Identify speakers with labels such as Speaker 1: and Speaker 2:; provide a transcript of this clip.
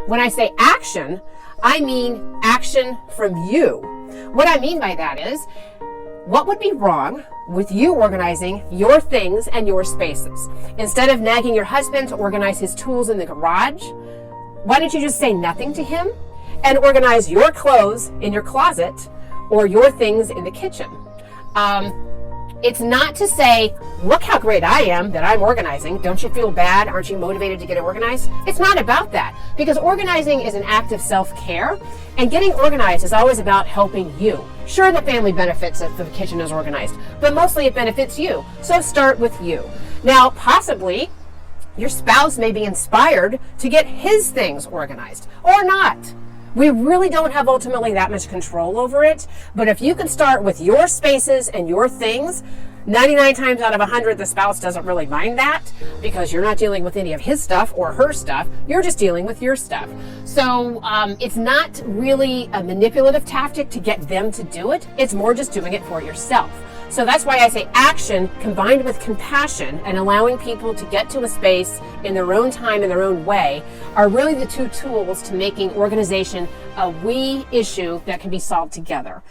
Speaker 1: When I say action, I mean action from you. What I mean by that is, what would be wrong with you organizing your things and your spaces? Instead of nagging your husband to organize his tools in the garage, why don't you just say nothing to him and organize your clothes in your closet or your things in the kitchen? It's not to say, look how great I am that I'm organizing. Don't you feel bad? Aren't you motivated to get it organized? It's not about that, because organizing is an act of self-care, and getting organized is always about helping you. Sure, the family benefits if the kitchen is organized, but mostly it benefits you. So start with you. Now, possibly your spouse may be inspired to get his things organized, or not. We really don't have ultimately that much control over it, but if you can start with your spaces and your things, 99 times out of 100, the spouse doesn't really mind that, because you're not dealing with any of his stuff or her stuff. You're just dealing with your stuff. So it's not really a manipulative tactic to get them to do it. It's more just doing it for yourself. So that's why I say action combined with compassion and allowing people to get to a space in their own time, in their own way, are really the two tools to making organization a we issue that can be solved together.